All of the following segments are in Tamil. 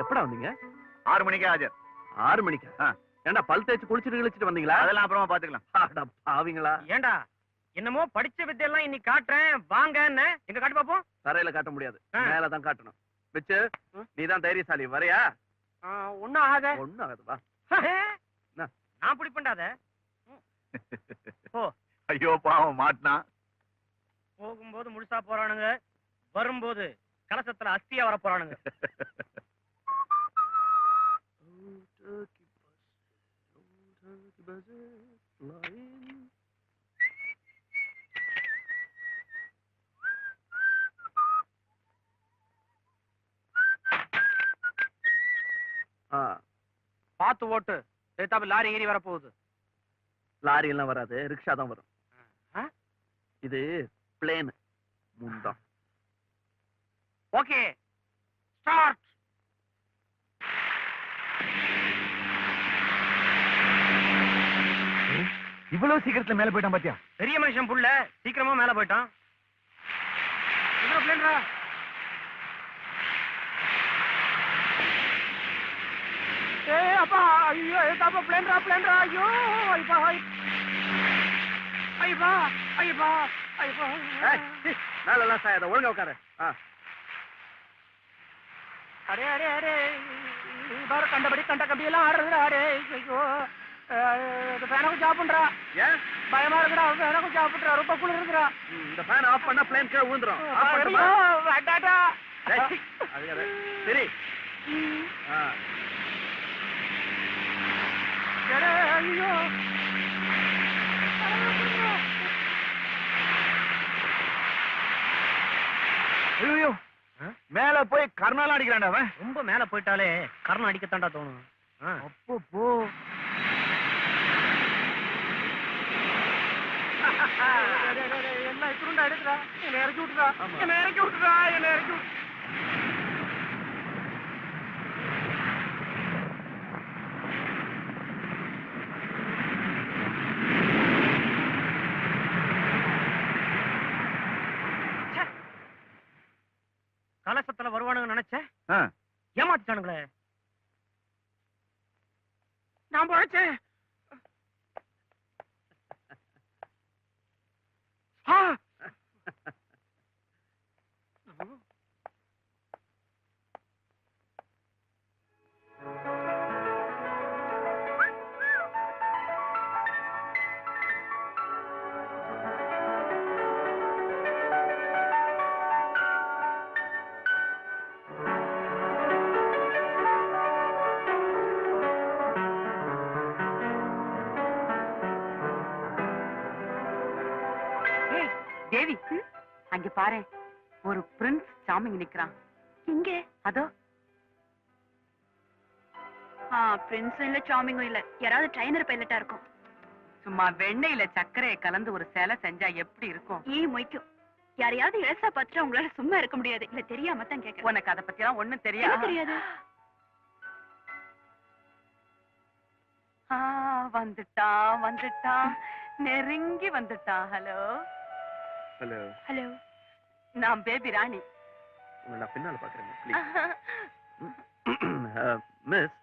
எப்படா வந்தீங்க? 6 மணிக்கே ஆஜர். 6 மணிக்கா? ஏண்டா பல் தேய்ச்சி குளிச்சிட்டு கிழிச்சிட்டு வந்தீங்களா? அதெல்லாம் அப்புறமா பாத்துக்கலாம். அட பாவிங்களா. ஏண்டா என்னமோ படிச்ச வித்தையெல்லாம் இன்னைக்கு காட்டுறேன் வாங்கன்னு எங்க காட்டு பாப்போம். தரையில காட்ட முடியாது, மேலதான் காட்டணும். பிச்சு, நீதான் தைரியசாலி, வரையா? ஒண்ணும் ஆகாத. ஒண்ணும் ஆகாது, வா. நான் பிடி பண்ணாத. ஐயோ பாவம் மாட்டினா. போகும்போது முழுசா போறானுங்க, வரும்போது கலசத்துல அஸ்தியா வர போறானுங்க. பாத்து ஓட்டு, லாரி ஏறி வர போகுது. லாரி எல்லாம் வராது, ரிக்ஷா தான் வரும். இது பிளேன் முந்தம். Okay start. இவ்வளவு சீக்கிரத்துல மேல போயிட்டான் பாத்தியா? பெரிய மனுஷன் புள்ள சீக்கிரமா மேல போயிட்டான். பிளேன்ரா. ஏய் அப்பா, ஐயோ ஏதாப்பா பிளேன்ரா பிளேன்ரா. ஐயோ ஐபா ஐபா ஐபா ஐபா. மேல எல்லாம் சாயாத, ஒழுங்கா உட்காரு. அரே அரே அரே, பாரு கண்டபடி கண்ட கம்பி எல்லாம் ஆடுறதுடா. அரே ஐயோ, ஃபேனுக்கு ஜாப் பண்றா. ஏன் பயமா இருக்குடா, ஃபேனுக்கு ஜாப் பண்றா, ரொம்ப குளிர் இருக்குடா. இந்த ஃபேன் ஆஃப் பண்ணா பிளேன் கீழே விழுந்துரும். சரி. ஐயோ ஐயோ, மேல போய் கர்ணாலாம் அடிக்கிறான்டா அவன். ரொம்ப மேல போயிட்டாலே கர்ணம் அடிக்கத்தாண்டா தோணும். அப்போ போ. என்ன இப்படிண்டா எடுக்கிறா? என்ன இறக்கி விட்டுறா, என்ன இறக்கி விட்டுறா, என்ன இறக்கி விட்டு. கலசத்துல வருவானுங்க நினைச்சேன், ஏமாத்திட்டானுங்களே. நான் போச்சேன். தேவி, அங்க பாரு, ஒரு பிரின்ஸ் சாமிங்க நிக்கிறான். இங்க அதோ. பிரின்ஸும் இல்ல சாமிங்கும் இல்ல, யாராவது ட்ரைனர் பைலட்டா இருக்கும். சும்மா வெண்ணெயில சர்க்கரையை கலந்து ஒரு சேலை செஞ்சா எப்படி இருக்கும்? மொய்க்கும். யாரையாவது இழசா பார்த்துட்டு உங்களால சும்மா இருக்க முடியாது. இல்ல தெரியாம தான் கேட்க. உனக்கு அதை பத்தி எல்லாம் ஒண்ணும் தெரியாது. வந்துட்டான் வந்துட்டான், நெருங்கி வந்துட்டான். ஹலோ ஹலோ ஹலோ, நான் பேபி ராணி. நான் பின்னால பாக்குறேன். மிஸ்,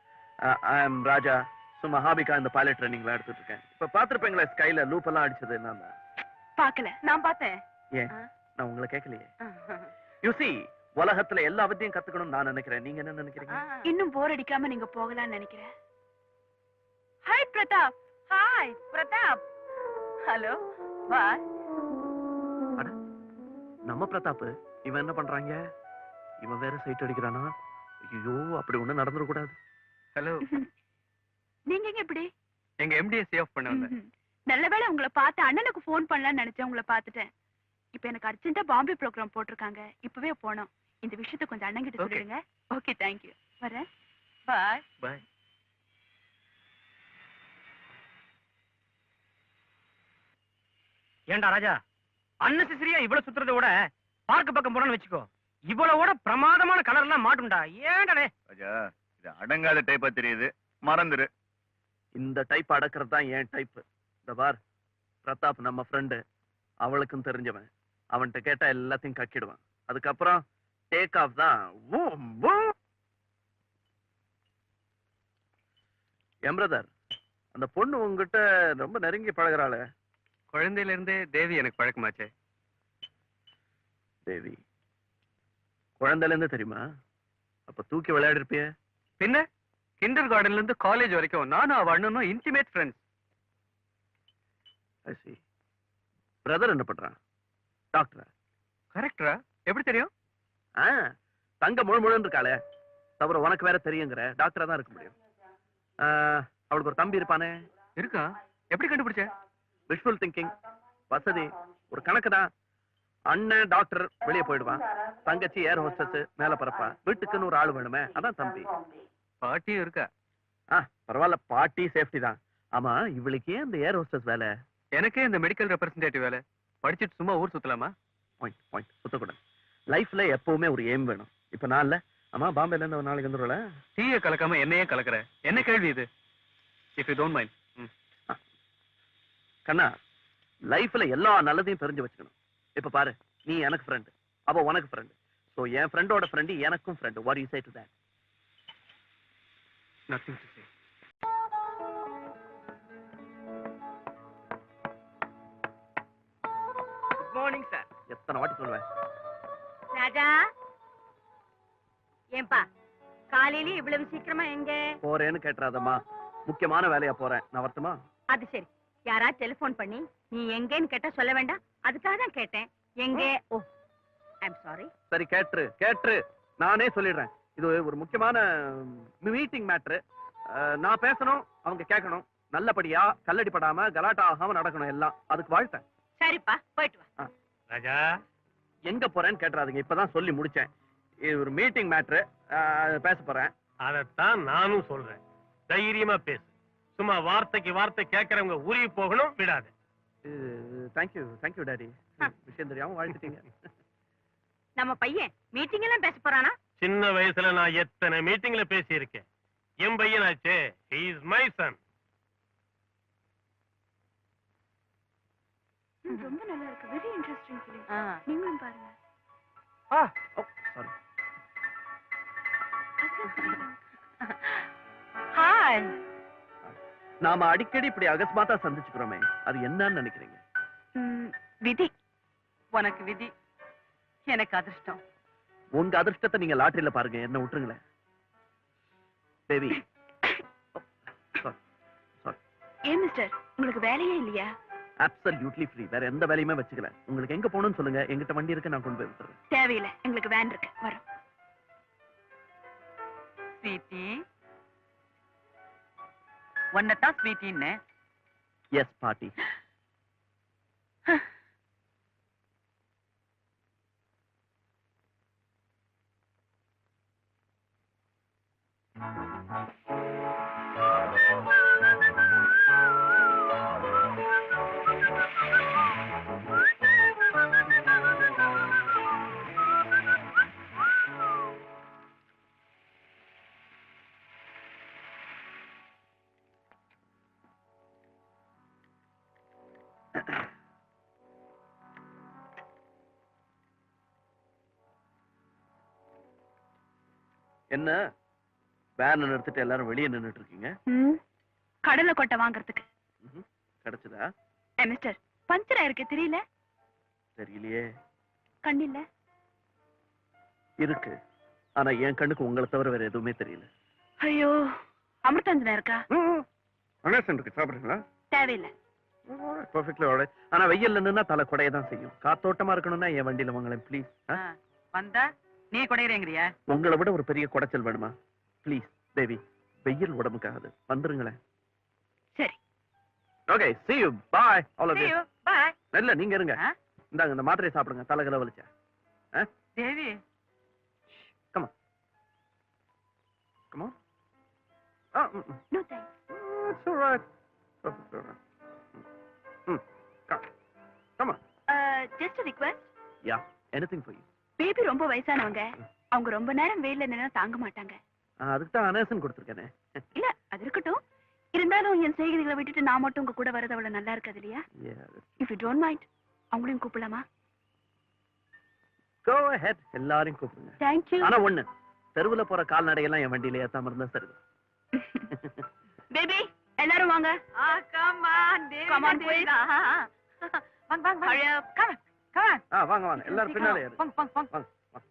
ஐ அம் ராஜா. சும்மா ஹாபிகா இந்த பைலட் ட்ரைனிங்ல எடுத்துட்டு இருக்கேன். இப்ப பாத்துருப்பீங்களா ஸ்கைல லூப் எல்லாம் அடிச்சது நான் தான். பாக்கல. நான் பார்த்தேன். ஏன் நான் உங்களை கேட்கலையே? யூ see, உலகத்துல எல்லா வித்தையும் கத்துக்கணும்னு நான் நினைக்கிறேன். நீங்க என்ன நினைக்கிறீங்க? இன்னும் போர் அடிக்காம நீங்க போகலாம்னு நினைக்கிறேன். Hi Prathap. Hi Prathap. Hello bye. நம்ம பிரதாப் இவன் என்ன பண்றாங்க? இவன் வேற சைட் அடிக்கிறானா? ஐயோ, அப்படி ஒண்ணு நடந்துட கூடாது. ஹலோ, நீங்க எங்க இப்படி? எங்க எம்டியை சேவ் பண்ண வந்தேன். நல்லவேளை உங்களை பார்த்து அண்ணனுக்கு போன் பண்ணலாம்னு நினைச்சேன். உங்களை பார்த்துட்டேன். இப்ப எனக்கு அர்ஜென்ட்டா பாம்பே ப்ரோக்ராம் போட்டிருக்காங்க. இப்பவே போனோம். இந்த விஷயத்தை கொஞ்சம் அண்ணன் கிட்ட சொல்லிடுங்க. Okay, thank you. வரேன். பாய் பாய். ஏண்டா ராஜா, அன்னெசரியா இவ்வளவு சுத்துறத விட பார்க்க பக்கம் போறோம்னு வச்சுக்கோ, இவ்வளவோட பிரமாதமான கலர் எல்லாம் மாட்டும்டா. ஏன்டா ராஜா, இது அடங்காத டைப்பா தெரியுது, மறந்துரு. இந்த டைப் அடக்கிறது தான் என் டைப். இந்த பார், பிரதாப் நம்ம ஃப்ரெண்டு, அவளுக்கும் தெரிஞ்சவன். அவன்கிட்ட கேட்டா எல்லாத்தையும் கக்கிடுவான். அதுக்கப்புறம் டேக் ஆஃப் தான். என் பிரதர், அந்த பொண்ணு உங்ககிட்ட ரொம்ப நெருங்கி பழகுறாளே. குழந்தையில இருந்தே தேவி எனக்கு பழக்கமாச்சே. தேவி குழந்தையில இருந்து தெரியுமா? அப்ப தூக்கி விளையாடி இருப்பிய. பின்ன கிண்டர் கார்டன்ல இருந்து காலேஜ் வரைக்கும் நானும் அவ அண்ணனும் இன்டிமேட் ஃப்ரெண்ட்ஸ். பிரதர் என்ன பண்றான்? டாக்டரா? கரெக்டரா? எப்படி தெரியும்? தங்க முழு முழுன்னு இருக்காளே, தவிர உனக்கு வேற தெரியுங்கிற. டாக்டரா தான் இருக்க முடியும். அவளுக்கு ஒரு தம்பி இருப்பானே. இருக்கா? எப்படி கண்டுபிடிச்ச? விஷுவல் திங்கிங், வசதி, ஒரு கணக்கு தான். அண்ணன் டாக்டர் வெளியே போயிடுவான், தங்கச்சி ஏர் ஹோஸ்டஸ் மேல பறப்பா. வீட்டுக்குன்னு ஒரு ஆள் வேணுமே, அதான் தம்பி. பாட்டியும் இருக்கா? பரவாயில்ல, பாட்டி சேஃப்டி தான். ஆமா, இவளுக்கு ஏன் இந்த ஏர் ஹோஸ்டஸ் வேலை? எனக்கே இந்த மெடிக்கல் ரெப்ரசன்டேட்டிவ் வேலை. படிச்சுட்டு சும்மா ஊர் சுத்தலாமா? பாயிண்ட் சுத்தக்கூடாது. லைஃப்ல எப்பவுமே ஒரு எய்ம் வேணும். இப்ப நான் இல்ல, ஆமா பாம்பேல இருந்து ஒரு நாளைக்கு வந்துடும்ல. டீயை கலக்காம என்னையே கலக்குற, என்ன கேள்வி இது? If you don't mind. கண்ணா, லைஃப்ல எல்லா நல்லதையும் தெரிஞ்சு வச்சுக்கணும். இப்ப பாரு, நீ எனக்கு ஃப்ரெண்ட், அவ உனக்கு ஃப்ரெண்ட். சோ என் ஃப்ரெண்டோட ஃப்ரெண்ட் எனக்கும் friend. What you say to that? Nothing to say. Good morning sir. எத்தனை வாட்டி சொல்லுவேன்? ராஜா, ஏன்பா காலையில இவ்வளவு சீக்கிரமா எங்க போறேன்னு கேட்டுறாதம்மா, முக்கியமான வேலையா போறேன். நான் வரட்டுமா? அது சரி, யாரா டெலிபோன் பண்ணி நீ எங்கன்னு கேட்டா சொல்ல வேண்டாம், அதுக்காக தான் கேட்டேன். எங்க? ஓ, ஐம் சாரி. சரி, கேட்ரு நானே சொல்லிடுறேன். இது ஒரு முக்கியமான மீட்டிங் மேட்ரு. நான் பேசணும், அவங்க கேட்கணும். நல்லபடியா கல்லடி படாம கலாட்டா ஆகாம நடக்கணும் எல்லாம். அதுக்கு வாழ்த்தேன். சரிப்பா, போயிட்டு வா. ராஜா, எங்க போறேன்னு கேட்டுறாதீங்க, இப்பதான் சொல்லி முடிச்சேன். இது ஒரு மீட்டிங் மேட்ரு, பேச போறேன். அதத்தான் நானும் சொல்றேன். தைரியமா பேசு. சும்மா வார்த்தைக்கு வார்த்தை கேட்கறவங்க உருகி போகணும், விடாது. Thank you daddy. விஷயம் தெரியாம வாழ்த்துட்டீங்க. நம்ம பையன் மீட்டிங் எல்லாம் பேச போறானா? சின்ன வயசுல நான் எத்தனை மீட்டிங்ல பேசி இருக்கேன். என் பையனாச்சே, he is my son. ரொம்ப நல்லா இருக்கு. Very interesting film. நீங்களும் பாருங்க. சாரி. ஹாய். நாம அடிக்கடி இப்படி அகஸ்மாத்தா சந்திச்சுக்கிறோமே, அது என்னன்னு நினைக்கிறீங்க? விதி. உனக்கு விதி, எனக்கு அதிர்ஷ்டம். உங்க அதிர்ஷ்டத்தை நீங்க லாட்டரியில பாருங்க, என்ன விட்டுருங்களேன். பேபி. ஏன் மிஸ்டர், உங்களுக்கு வேலையே இல்லையா? Absolutely free. வேற எந்த வேலையுமே வச்சுக்கல. உங்களுக்கு எங்க போகணும்னு சொல்லுங்க, எங்கிட்ட வண்டி இருக்கு, நான் கொண்டு போய் விட்டுறேன். தேவையில்லை, எங்களுக்கு வேன் இருக்கு, வரோம். ஸ்வீட்டி, உன்னதான் ஸ்வீட்டின்னு. எஸ் பாட்டி. என்ன வேன் நிறுத்திட்டு எல்லாரும் வெளியே நின்னுட்டு இருக்கீங்க? கடலை கொட்டை வாங்குறதுக்கு. கிடைச்சதா? மிஸ்டர், பஞ்சர் ஆயிருக்கு, தெரியல? தெரியலையே. கண்ணில்ல? இருக்கு, ஆனா என் கண்ணுக்கு உங்களை தவிர வேற எதுவுமே தெரியல. ஐயோ, அமிர்தாஞ்சனா இருக்கா? அனேசன் இருக்கு, சாப்பிடுறீங்களா? தேவையில்லை. Perfectly alright. ஆனா வெயில்ல நின்னா தலை கொடைய தான் செய்யும். காத்தோட்டமா இருக்கணும்னா என் வண்டியில வாங்களேன் ப்ளீஸ். வந்தா நீ கொடையறேங்கறியா? உங்களை விட ஒரு பெரிய குடைச்சல் வேணுமா? ப்ளீஸ் தேவி, வெயில் உடம்புக்காது, வந்துருங்களேன். சரி. Okay, see you, bye all of See you. you, bye. இல்ல நீங்க இருங்க, இந்தாங்க இந்த மாத்திரையை சாப்பிடுங்க, தலைகல வலிச்சா. தேவி, come on. No thanks. It's all right. Perfect, all right. Come on. Just a request. Yeah, anything for you. Baby ரொம்ப வயசானவங்க, அவங்க ரொம்ப நேரம் வெயில்ல நின்னா தாங்க மாட்டாங்க. அதுக்கு தான் அனேசன் கொடுத்துருக்கேனே. இல்ல, அது இருக்கட்டும். இருந்தாலும் என் செய்திகளை விட்டுட்டு நான் மட்டும் உங்க கூட வரது அவ்வளவு நல்லா இருக்காது இல்லையா? இஃப் யூ டோன்ட் மைண்ட், அவங்களையும் கூப்பிடலாமா? Go ahead, எல்லாரையும் கூப்பிடுங்க. Thank you. ஆனா ஒண்ணு, தெருவுல போற கால்நடையெல்லாம் என் வண்டியில ஏத்தாம இருந்தா சரி. பேபி எல்லாரும் வாங்க. come on, Come on, please. வாங்க Hurry up. come on வாங்க வாங்க எல்லாரும் பின்னாலே ஏறு. வாங்க வாங்க வாங்க வாங்க வாங்க.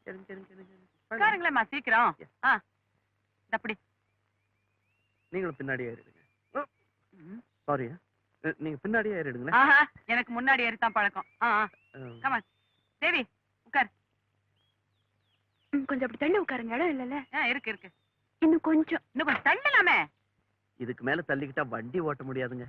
இருங்க, இருங்க, இருங்க, இருங்க. உட்காருங்களேம்மா சீக்கிரம் அப்படி நீங்களும் பின்னாடியே ஏறிடுங்க. சாரி, நீங்க பின்னாடியே ஏறிடுங்களேன். ஆஹா எனக்கு முன்னாடி ஏறித்தான் பழக்கம் come on தேவி உட்கார் கொஞ்சம் அப்படி தள்ளி உட்காருங்க, இடம் இல்லைல்ல. இருக்கு இருக்கு இன்னும் கொஞ்சம். இன்னும் கொஞ்சம் தள்ளலாமே. இதுக்கு மேல தள்ளிக்கிட்டா வண்டி ஓட்ட முடியாதுங்க.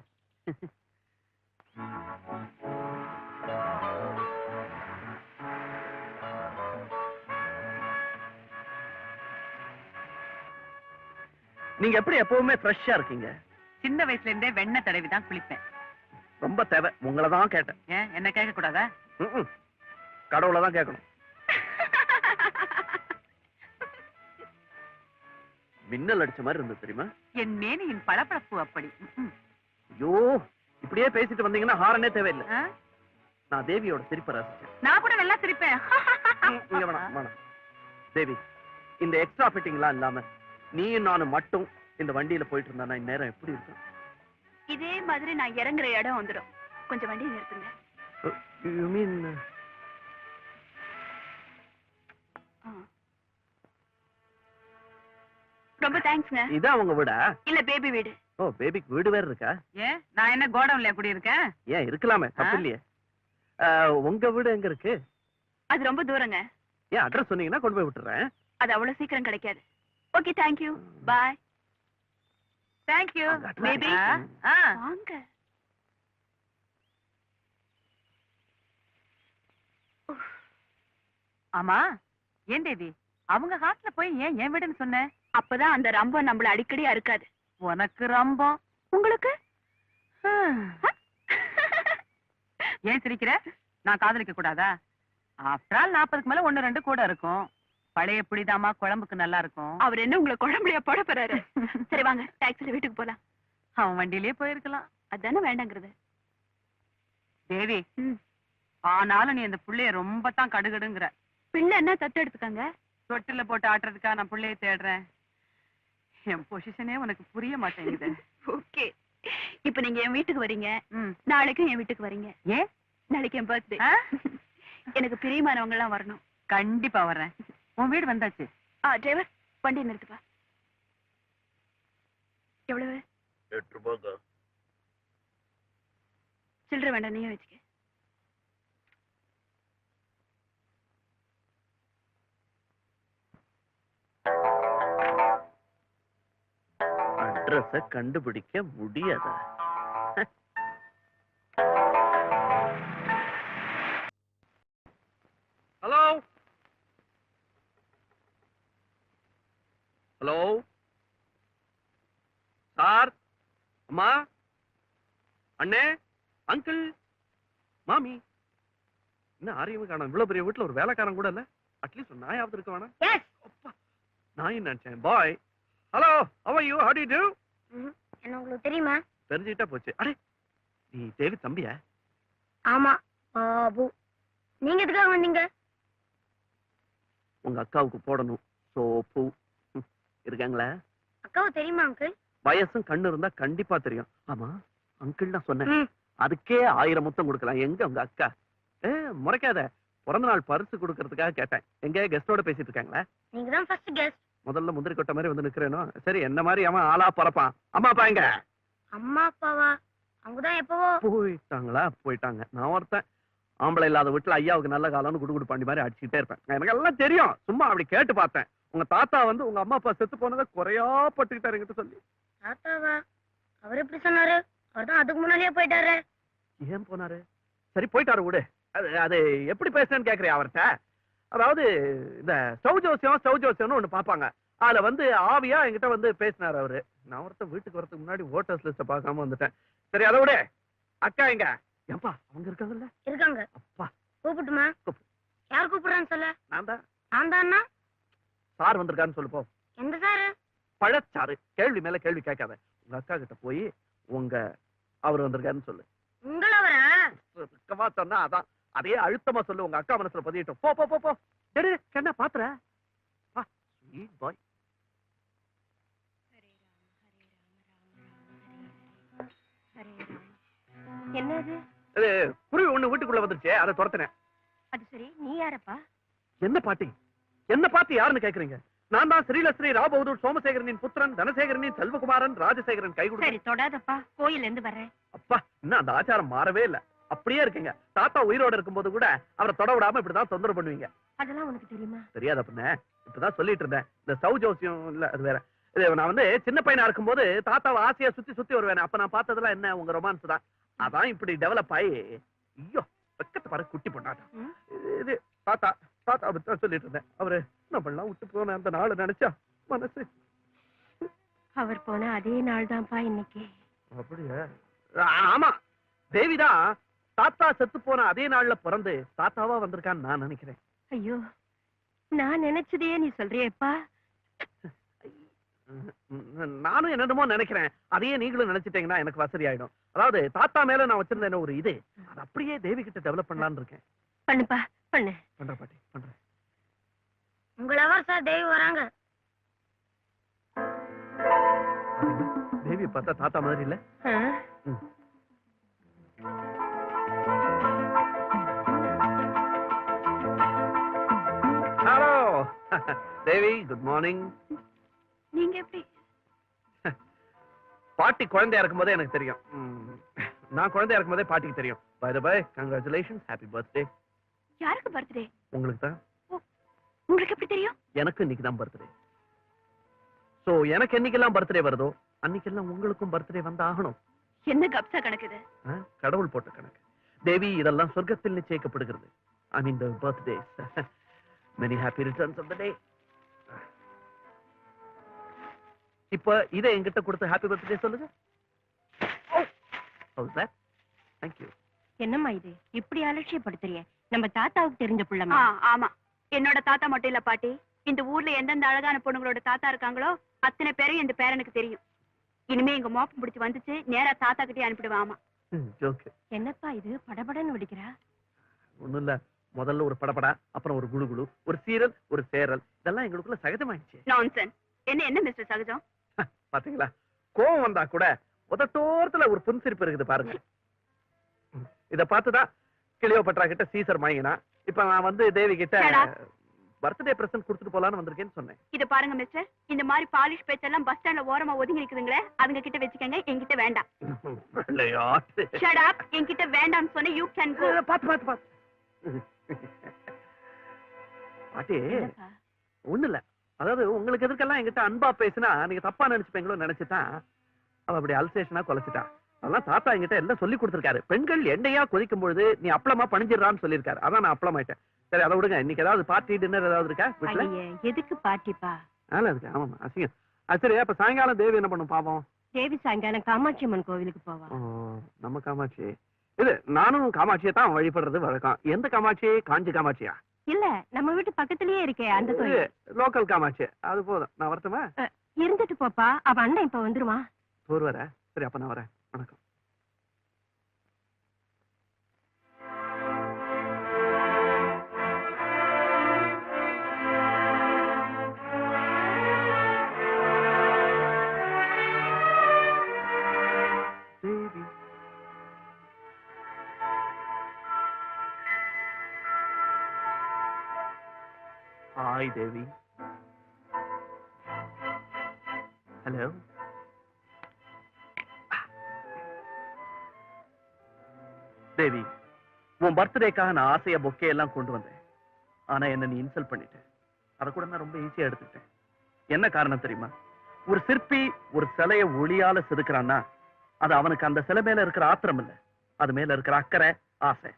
நீங்க எப்படி எப்பவுமே ஃப்ரெஷ்ஷா இருக்கீங்க? சின்ன வயசுல இருந்தே வெண்ணெய் தடவி தான் குளிப்பேன். ரொம்ப தேவை. உங்களை தான் கேட்டேன். ஏன் என்ன கேட்க கூடாதா? கடவுளை தான் கேட்கணும். மின்னல் அடிச்ச மாதிரி இருந்தது தெரியுமா? என் மேனியின் பளபளப்பு அப்படி. ஐயோ, இப்படியே பேசிட்டு வந்தீங்கன்னா ஹாரனே தேவையில்லை. ஆ? நான் தேவியோட சிரிப்பை ரசிச்சேன். நான் கூட நல்லா சிரிப்பேன். இங்க வேணாம் வேணாம். தேவி, இந்த எக்ஸ்ட்ரா ஃபிட்டிங்லாம் இல்லாம நீயும் நானும் மட்டும் இந்த வண்டியில போயிட்டு இருந்தா இந்நேரம் எப்படி இருக்கும்? இதே மாதிரி நான் இறங்குற இடம் வந்துடும். கொஞ்சம் வண்டியை நிறுத்துங்க. யூ மீன் ரொம்ப தேங்க்ஸ்ங்க. இதான் உங்க வீடா? இல்ல பேபி வீடு. ஓ, பேபிக்கு வீடு வேற இருக்கா? ஏன் நான் என்ன கோடவுன்ல எப்படி இருக்கேன்? ஏன் இருக்கலாமே, தப்பு இல்லையே. உங்க வீடு எங்க இருக்கு? அது ரொம்ப தூரங்க. ஏன் அட்ரஸ் சொன்னீங்கன்னா கொண்டு போய் விட்டுறேன். அது அவ்வளவு சீக்கிரம் கிடைக்காது. Okay, thank you. Bye. Thank you baby. ஆ வாங்க. ஆமா ஏன் தேவி அவங்க ஹாஸ்டல்ல போய் ஏன் என் வீடுன்னு சொன்ன? அப்பதான் அந்த ரம்பம் நம்மள அடிக்கடி அறுக்காது. உனக்கு ரம்பம், உங்களுக்கு ஏன் சிரிக்கிற? நான் காதலிக்க கூடாதா? ஆஃப்டர் ஆல் 40க்கு மேல 1-2 கூட இருக்கும். பழைய புளிதாமா குழம்புக்கு நல்லா இருக்கும். அவர் என்ன உங்களை குழம்புலையா போட போறாரு? சரி வாங்க, டாக்ஸில வீட்டுக்கு போலாம். அவன் வண்டியிலேயே போயிருக்கலாம். அதானே வேண்டாங்கிறது. தேவி ஆனாலும் நீ அந்த புள்ளைய ரொம்ப தான் கடுகடுங்கிற. பிள்ளை என்ன தத்து எடுத்துக்காங்க? தொட்டில போட்டு ஆட்டுறதுக்கா நான் புள்ளைய தேடுறேன். என் பொசிஷனே உனக்கு புரிய மாட்டேங்குது. ஓகே, இப்ப நீங்க என் வீட்டுக்கு வரீங்க, நாளைக்கும் என் வீட்டுக்கு வரீங்க. ஏன்? நாளைக்கு என் பர்த்டே. எனக்கு பிரியமானவங்க எல்லாம் வரணும். கண்டிப்பா வர்றேன். உன் வீடு வந்தாச்சு. டிரைவர், வண்டி நிறுத்துப்பா. எவ்வளவு? 8 ரூபாய்க்கா. சில்லறை வேண்டாம், நீயே வச்சுக்க. அட்ரஸ கண்டுபிடிக்க முடியாதா? ஹலோ ஹலோ சார், அம்மா, அண்ணே, அங்கிள், மாமி, என்ன ஆரியமே காணோம். இவ்வளவு பெரிய வீட்டுல ஒரு வேலைக்காரன் கூட இல்ல. அட்லீஸ்ட் ஒரு நாயாவது இருக்க வேணாம். நாய் நினைச்சேன். Bye. Hello, how are you? How do you do? என்ன உங்களுக்கு தெரியுமா? தெரிஞ்சுக்கிட்டா போச்சு. அடே, நீ தேவி தம்பியா? ஆமா, பாபு. நீங்க எதுக்காக வந்தீங்க? உங்க அக்காவுக்கு போடணும் சோப்பு. இருக்காங்களா? அக்காவை தெரியுமா அங்கிள்? வயசும் கண்ணு இருந்தா கண்டிப்பா தெரியும். ஆமா, அங்கிள் நான் சொன்னேன். அதுக்கே 1000 முத்தம் கொடுக்கலாம். எங்க உங்க அக்கா? முறைக்காத. பிறந்த நாள் பரிசு கொடுக்கறதுக்காக கேட்டேன். எங்க கெஸ்டோட பேசிட்டு இருக்காங்களா? நீங்க தான் ஃபர்ஸ்ட் கெஸ்ட். முதல்ல முந்திரி கொட்டை மாதிரி வந்து நிக்கிறேனோ? சரி, என்ன மாதிரி அவன் ஆளா பறப்பான். அம்மா அப்பா எங்க? அம்மா அப்பாவா? அவங்கதான் எப்பவோ போயிட்டாங்களா? போயிட்டாங்க. நான் ஒருத்தன் ஆம்பளை இல்லாத வீட்டுல ஐயாவுக்கு நல்ல காலம்னு குடு பாண்டி மாதிரி அடிச்சுட்டே இருப்பேன். எனக்கு எல்லாம் தெரியும். சும்மா அப்படி கேட்டு பார்த்தேன். உங்க தாத்தா வந்து உங்க அம்மா அப்பா செத்து போனதை குறையா பட்டுக்கிட்டாரு என்கிட்ட சொல்லி. தாத்தாவா? அவர் எப்படி சொன்னாரு? அவர் தான் அதுக்கு முன்னாடியே போயிட்டாரு. ஏன் போனாரு? சரி, போயிட்டாரு விடு. அது எப்படி பேசுறேன்னு கேக்குறியா அவர்கிட்ட? அதாவது இந்த ஸ்டவ் ஜோசியம்னு ஒண்ணு பாப்பாங்க. அதுல வந்து ஆவியா என்கிட்ட வந்து பேசினாரு அவரு. நான் ஒருத்தர் வீட்டுக்கு வரதுக்கு முன்னாடி ஓட்டர்ஸ் லிஸ்ட பார்க்காம வந்துட்டேன். சரி, அதை விடு. அக்கா எங்க? ஏன்பா அவங்க இருக்காங்கல்ல? இருக்காங்க. அப்பா, கூப்பிட்டுமா? யார் கூப்பிடுறான்னு சொல்ல? நான் தான். நான் தானா? சார் வந்திருக்காருன்னு சொல்லு போ. எந்த சாரு? பழச்சாரு. கேள்வி மேல கேள்வி கேட்காத. உங்க அக்கா கிட்ட போய் அவர் வந்திருக்காருன்னு சொல்லு. உங்களவரா? சொன்னா அதான். அதே அழுத்தமா சொல்லு. உங்க அக்கா மனசுல பதியட்டும். போ போ போ போ. என்ன பாத்துற? பாய். என்னது? அது குருவி ஒண்ணு வீட்டுக்குள்ள வந்துருச்சு, அதை துரத்தினேன். அது சரி, நீ யாரப்பா? என்ன பாட்டி, என்ன பார்த்து யாருன்னு கேக்குறீங்க? நான் தான் ஸ்ரீலஸ்ரீ ராபகதூர் சோமசேகரனின் புத்திரன், தனசேகரனின் செல்வகுமாரன், ராஜசேகரன் கை சரி, தொடாதப்பா, கோயில்ல இருந்து வர்றேன். அப்பா, இன்னும் அந்த ஆச்சாரம் மாறவே இல்ல, அப்படியே இருக்கீங்க. தாத்தா உயிரோட இருக்கும்போது கூட அவரை தொட விடாம இப்படிதான் தொந்தரவு பண்ணுவீங்க. அதெல்லாம் உனக்கு தெரியுமா? தெரியாத பண்ண, இப்பதான் சொல்லிட்டு இருந்தேன். இந்த சவு ஜோசியம் இல்ல, அது வேற. இது நான் வந்து சின்ன பையனா இருக்கும்போது தாத்தாவை ஆசையா சுத்தி சுத்தி வருவேன். அப்ப நான் பார்த்ததெல்லாம் என்ன, உங்க ரொமான்ஸ் தான். அதான் இப்படி டெவலப் ஆகி, ஐயோ பக்கத்து பாரு குட்டி பொண்ணாட்டம். இது தாத்தா தாத்தா பத்தி சொல்லிட்டு இருந்தேன். அவரு நம்மளாம் விட்டு போன அந்த நாள் நினைச்சா மனசு. அவர் போன அதே நாள் தான்ப்பா இன்னைக்கு. அப்படியா? ஆமா, தேவிதான் தாத்தா செத்து போன அதே நாள்ல பிறந்து தாத்தாவா வந்திருக்கான்னு நான் நினைக்கிறேன். ஐயோ, நான் நினைச்சதையே நீ சொல்றியேப்பா. நானும் என்னமோ நினைக்கிறேன், அதையே நீங்களும் நினைச்சிட்டீங்கன்னா எனக்கு வசதி ஆயிடும். அதாவது தாத்தா மேல நான் வச்சிருந்த ஒரு இது, அது அப்படியே தேவி கிட்ட டெவலப் பண்ணலாம்னு இருக்கேன். பண்ணுப்பா, பண்ணு. பண்ற பாட்டி, பண்றேன். உங்கள சார் தேவி வராங்க. தேவி பார்த்தா தாத்தா மாதிரி இல்ல? ஹலோ தேவி, குட் மார்னிங். நீங்க எப்படி? பாட்டி குழந்தையா இருக்கும்போதே எனக்கு தெரியும். நான் குழந்தையா இருக்கும்போதே பாட்டிக்கு தெரியும். By the by, congratulations, happy birthday. யாருக்கு பர்த்டே? உங்களுக்கு தான். உங்களுக்கு எப்படி தெரியும்? எனக்கு இன்னைக்கு தான் பர்த்டே. சோ எனக்கு என்னைக்கெல்லாம் பர்த்டே வருதோ அன்னைக்கெல்லாம் உங்களுக்கும் பர்த்டே வந்து ஆகணும். என்ன கப்சா கணக்கு இது? கடவுள் போட்ட கணக்கு தேவி. இதெல்லாம் சொர்க்கத்தில் நிச்சயிக்கப்படுகிறது. I mean the birthdays. Many happy returns of the day. இப்ப இதை என்கிட்ட கொடுத்து ஹாப்பி பர்த்டே சொல்லுங்க. ஓ சார், தேங்க் யூ. என்னம்மா இது இப்படி அலட்சியப்படுத்துறிய? நம்ம தாத்தாவுக்கு தெரிஞ்ச ஆ, புள்ளமா? ஆமா, என்னோட தாத்தா மட்டும் இல்ல பாட்டி. இந்த ஊர்ல எந்தெந்த அழகான பொண்ணுங்களோட தாத்தா இருக்காங்களோ அத்தனை பேரும் இந்த பேரனுக்கு தெரியும். இனிமே எங்க மோப்பம் பிடிச்சு வந்துச்சு, நேரா தாத்தா கிட்டே அனுப்பிடுவேன். ஆமா. ஜோக். என்னப்பா இது படபடன்னு வெடிக்கிறா? ஒண்ணும் இல்ல, முதல்ல ஒரு படபடா, அப்புறம் ஒரு குளு குளு, ஒரு சீரல், ஒரு சேரல், இதெல்லாம் எங்களுக்குள்ள சகஜமாயிடுச்சு. நான்சென்ஸ். என்ன மிஸ்டர் சகஜம்? பாத்தீங்களா, கோவம் வந்தா கூட உதட்டோரத்துல ஒரு புன்சிரிப்பு இருக்குது பாருங்க. இத பார்த்துதான் கிளியோபட்ரா கிட்ட சீசர் மயங்கினா. இப்ப நான் வந்து தேவி கிட்ட Shut up. பர்த்டே பிரசன்ட் கொடுத்துட்டு போலான்னு வந்திருக்கேன்னு சொன்னேன். இது பாருங்க மிஸ்டர், இந்த மாதிரி பாலிஷ் பேச்செல்லாம் பஸ் ஸ்டாண்ட்ல ஓரமா ஒதுங்கி இருக்குதுங்களே, அதுங்க கிட்ட வச்சுக்கங்க, என்கிட்ட வேண்டாம். விளையாட்டு. Shut up. என்கிட்ட வேண்டாம்னு சொன்ன யூ கேன் கோ. பாத்து பாத்து பாத்து. பாட்டி, என்னப்பா? ஒண்ணு இல்ல, அதாவது உங்களுக்கு எதுக்கெல்லாம் என்கிட்ட அன்பா பேசினா நீங்க தப்பா நினைச்சுப்பீங்களோ நினைச்சுதான் அவ அப்படி அல்சேஷனா கொலைச்சிட்டா. அதெல்லாம் தாத்தா என்கிட்ட எல்லாம் சொல்லி கொடுத்திருக்காரு. பெண்கள் எண்ணெயா கொதிக்கும் பொழுது நீ அப்பளமா பணிஞ்சிடறான்னு சொல்லியிருக்காரு. அதான் நான் அப்பளம் ஆயிட்டேன். சரி, அதை விடுங்க. இன்னைக்கு ஏதாவது பார்ட்டி டின்னர் ஏதாவது இருக்கா வீட்டுல? ஐயே, எதுக்கு பாட்டிப்பா? நல்லா இருக்கு. ஆமா, அசிங்கம். சரி, அப்ப சாயங்காலம் தேவி என்ன பண்ணும் பாவம்? தேவி சாயங்காலம் காமாட்சி அம்மன் கோவிலுக்கு போவா. நம்ம காமாட்சி. இது நானும் காமாட்சியை தான் வழிபடுறது வழக்கம். எந்த காமாட்சி? காஞ்சி காமாட்சியா? இல்ல, நம்ம வீட்டு பக்கத்துலயே இருக்கே அந்த கோயில். லோக்கல் காமாட்சி. அது போதும். நான் வரட்டுமா? இருந்துட்டு போப்பா, அவ அண்ணன் இப்ப வந்துருவான். போர் வர. சரி, அப்ப நான் வரேன். வணக்கம். தேவி. ஹாய் தேவி. ஹலோ. தேவி, உன் பர்த்டேக்காக நான் ஆசைய பொக்கே எல்லாம் கொண்டு வந்தேன். ஆனா என்ன நீ இன்சல்ட் பண்ணிட்ட. அதை கூட நான் ரொம்ப ஈஸியா எடுத்துட்டேன். என்ன காரணம் தெரியுமா? ஒரு சிற்பி ஒரு சிலைய ஒளியால செதுக்குறான்னா அது அவனுக்கு அந்த சிலை மேல இருக்கிற ஆத்திரம் இல்ல, அது மேல இருக்கிற அக்கறை, ஆசை.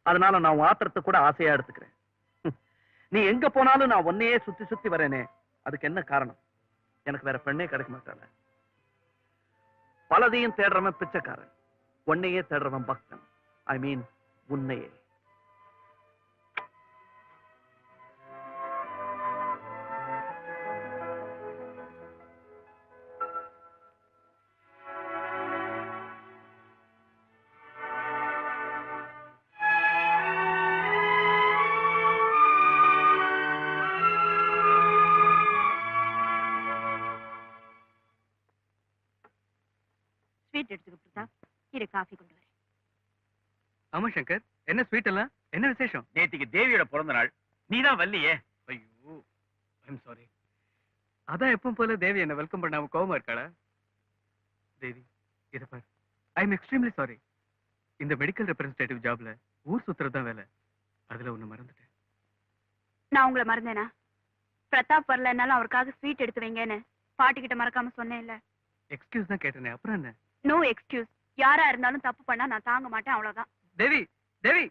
அதனால நான் உன் ஆத்திரத்தை கூட ஆசையா எடுத்துக்கிறேன். நீ எங்க போனாலும் நான் உன்னையே சுத்தி சுத்தி வரேனே, அதுக்கு என்ன காரணம்? எனக்கு வேற பெண்ணே கிடைக்க மாட்டாள. பலதையும் தேடுறவன் பிச்சைக்காரன், உன்னையே தேடுறவன் பக்தன். ஐ மீன் உன்னையே. ஸ்வீட் எடுத்துக்க பிரதா. காஃபி கொண்டு வரேன். ஆமா சங்கர், என்ன ஸ்வீட் எல்லாம், என்ன விசேஷம்? நேத்திக்கு தேவியோட பிறந்த நாள், நீதான் வரலையே. ஐயோ, ஐம் சாரி. அதான் எப்பவும் போல தேவி என்ன வெல்கம் பண்ணாம கோவமா இருக்காளா? தேவி, இத பாரு, ஐ எம் எக்ஸ்ட்ரீம்லி சாரி. இந்த மெடிக்கல் ரெப்ரசன்டேட்டிவ் ஜாப்ல ஊர் சுத்துறது தான் வேலை. அதுல ஒண்ணு மறந்துட்டேன். நான் உங்களை மறந்தேனா? பிரதாப் வரலன்னாலும் அவருக்காக ஸ்வீட் எடுத்து வைங்கன்னு பாட்டி கிட்ட மறக்காம சொன்னேன்ல. எக்ஸ்கியூஸ் தான் கேட்டேனே, அப்புறம் என்ன? No excuse. யாரா இருந்தாலும் தப்பு பண்ணா நான் தாங்க மாட்டேன், அவ்வளவுதான். தேவி, தேவி,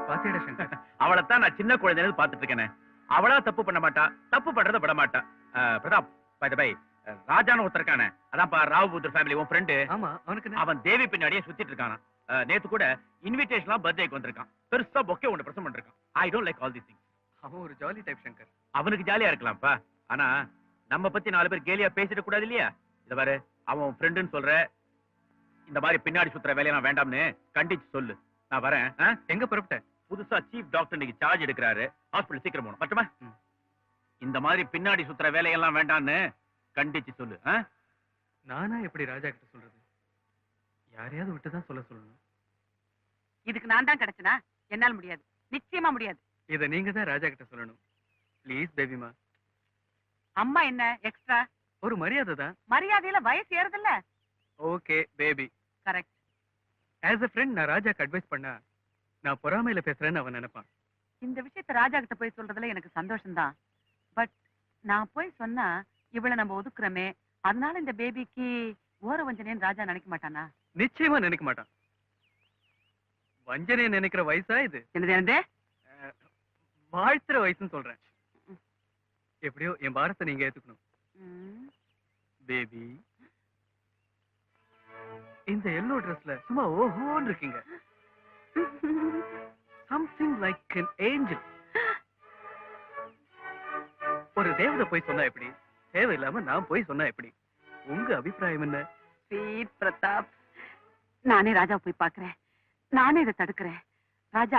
பாத்தியாடா சங்கர்? அவளைத்தான் நான் சின்ன குழந்தைன்னு பாத்துட்டு இருக்கேனே. அவளா தப்பு பண்ண மாட்டா, தப்பு பண்றத விட மாட்டா. பிரதாப், பை த பை, ராஜான்னு ஒருத்தர் இருக்கானே, அதான்ப்பா ராவ்புத்தர் ஃபேமிலி உன் ஃப்ரெண்டு. ஆமா, அவனுக்கு என்ன? அவன் தேவி பின்னாடியே சுத்திட்டு இருக்கானா. நேத்து கூட இன்விடேஷன்லாம் பர்த்டேக்கு வந்திருக்கான். பெருசா பொக்கே ஒன்று பிரசன்ட் பண்ணிருக்கான். I don't like all these things. அவன் ஒரு ஜாலி டைப் சங்கர். அவனுக்கு ஜாலியா இருக்கலாம்ப்பா, ஆனா நம்ம பத்தி 4 பேர் கேலியா பேசிட கூடாது இல்லையா? இத பாரு, அவன் ஃப்ரெண்டுன்னு சொல்ற, இந்த மாதிரி பின்னாடி சுத்துற வேலையெல்லாம் வேண்டாம்னு கண்டிச்சு சொல்லு. நான் வரேன். எங்க புறப்பட்ட? புதுசா சீஃப் டாக்டர் இன்னைக்கு சார்ஜ் எடுக்கிறாரு. ஹாஸ்பிடல் சீக்கிரம் போகணும். மட்டுமா? இந்த மாதிரி பின்னாடி சுத்துற வேலையெல்லாம் வேண்டாம்னு கண்டிச்சு சொல்லு. நானா எப்படி ராஜா கிட்ட சொல்றது? யாரையாவது விட்டுதான் சொல்ல சொல்லணும். இதுக்கு நான் தான் கிடைச்சனா? என்னால முடியாது, நிச்சயமா முடியாது. இத நீங்க தான் ராஜா கிட்ட சொல்லணும். ப்ளீஸ் பேபிமா. அம்மா என்ன எக்ஸ்ட்ரா? ஒரு மரியாதை தான். மரியாதையில வயசு ஏறுதுல்ல. Okay baby. Correct. As a friend நான் ராஜாக்கு அட்வைஸ் பண்ணா நான் பொறாமையில பேசுறேன்னு அவன் நினைப்பான். இந்த விஷயத்த ராஜா கிட்ட போய் சொல்றதுல எனக்கு சந்தோஷம்தான். பட் நான் போய் சொன்னா இவளை நம்ம ஒதுக்குறோமே, அதனால இந்த பேபிக்கு ஓர வஞ்சனைன்னு ராஜா நினைக்க மாட்டானா? நிச்சயமா நினைக்க மாட்டான். வஞ்சனை நினைக்கிற வயசா இது? என்னது? வாழ்த்துற வயசுன்னு சொல்றேன். எப்படியோ என் பாரத்தை நீங்க ஏத்துக்கணும் பேபி. இந்த எல்லோ ட்ரெஸ்ல சும்மா ஓஹோன்னு இருக்கீங்க. Something like an angel. ஒரு தேவதை போய் சொன்னா எப்படி? தேவையில்லாம நான் போய் சொன்னா எப்படி? உங்க அபிப்பிராயம் என்ன? பிரதாப், நானே ராஜா போய் பாக்குறேன். நானே இதை தடுக்கிறேன். ராஜா